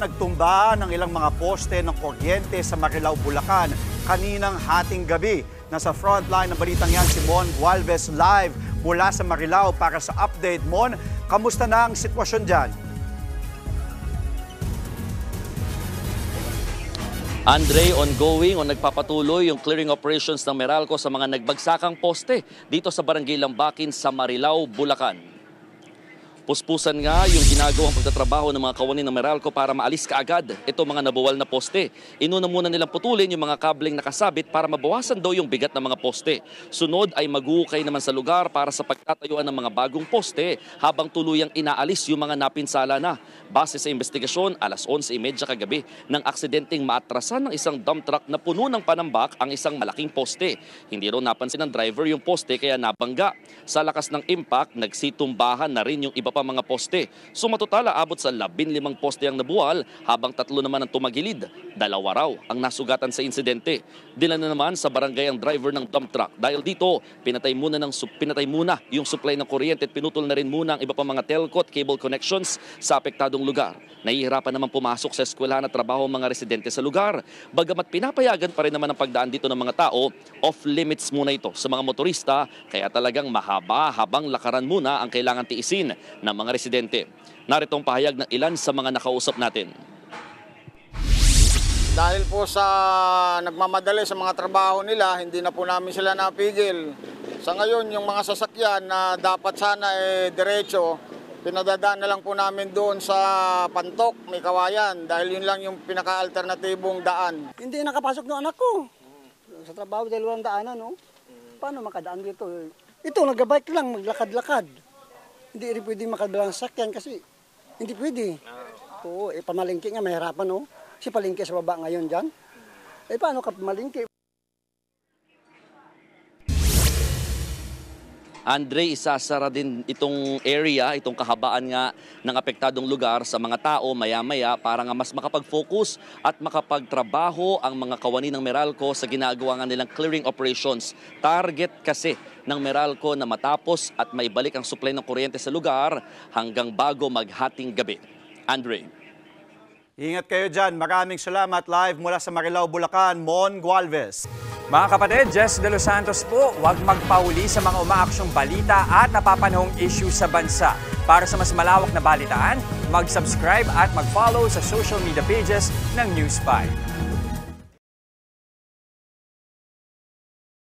Nagtumba ng ilang mga poste ng kuryente sa Marilao, Bulacan kaninang hating gabi. Nasa frontline ng balitang yan si Mon Gualvez live mula sa Marilao para sa update. Mon, kamusta na ang sitwasyon dyan? Andre, ongoing o nagpapatuloy yung clearing operations ng Meralco sa mga nagbagsakang poste dito sa Barangay Lambakin sa Marilao, Bulacan. Puspusan nga yung ginagawang pagtatrabaho ng mga kawani ng Meralco para maalis kaagad ito mga nabuwal na poste. Inuna muna nilang putulin yung mga kabling nakasabit para mabawasan daw yung bigat ng mga poste. Sunod ay mag-uukay naman sa lugar para sa pagtatayuan ng mga bagong poste habang tuluyang inaalis yung mga napinsala na. Base sa investigasyon, alas 11:30 kagabi nang aksidenteng maatrasan ng isang dump truck na puno ng panambak ang isang malaking poste. Hindi raw napansin ng driver yung poste kaya nabangga. Sa lakas ng impact, nagsitumbahan na rin yung iba pa mga poste. Sumatotala abot sa 15 poste ang nabuwal habang 3 naman ang tumagilid. 2 raw ang nasugatan sa insidente. Dinala naman sa barangay ang driver ng dump truck. Dahil dito, pinatay muna yung supply ng kuryente at pinutol na rin muna ang iba pa mga telco at cable connections sa apektadong lugar. Nahihirapan naman pumasok sa eskwelahan at trabaho ang mga residente sa lugar. Bagamat pinapayagan pa rin naman ang pagdaan dito ng mga tao, off-limits muna ito sa mga motorista kaya talagang mahaba-habang lakaran muna ang kailangan tiisin ng mga residente. Narito ang pahayag ng ilan sa mga nakausap natin. Dahil po sa nagmamadali sa mga trabaho nila, hindi na po namin sila napigil. Sa ngayon, yung mga sasakyan na dapat sana diretso, pinadadaan na lang po namin doon sa Pantok, may Kawayan, dahil yun lang yung pinaka-alternatibong daan. Hindi nakapasok ng anak ko sa trabaho dahil walang daanan, no? Paano makadaan dito? Ito, nag-bike lang, maglakad-lakad. Hindi rin pwede makadalang sakyan kasi hindi pwede. Oo, pamalingki nga, mahirapan, no? Si palingki sa baba ngayon dyan. Paano ka pamalingki? Andre, isasara din itong area, itong kahabaan nga ng apektadong lugar sa mga tao maya-maya para nga mas makapag-focus at makapagtrabaho ang mga kawani ng Meralco sa ginagawa nga nilang clearing operations. Target kasi ng Meralco na matapos at maibalik ang supply ng kuryente sa lugar hanggang bago maghating gabi. Andre. Ingat kayo dyan. Maraming salamat live mula sa Marilao, Bulacan, Mon Gualvez. Mga kapatid, Jess De Los Santos po, huwag magpauli sa mga umaaksyong balita at napapanahong issue sa bansa. Para sa mas malawak na balitaan, mag-subscribe at mag-follow sa social media pages ng News 5.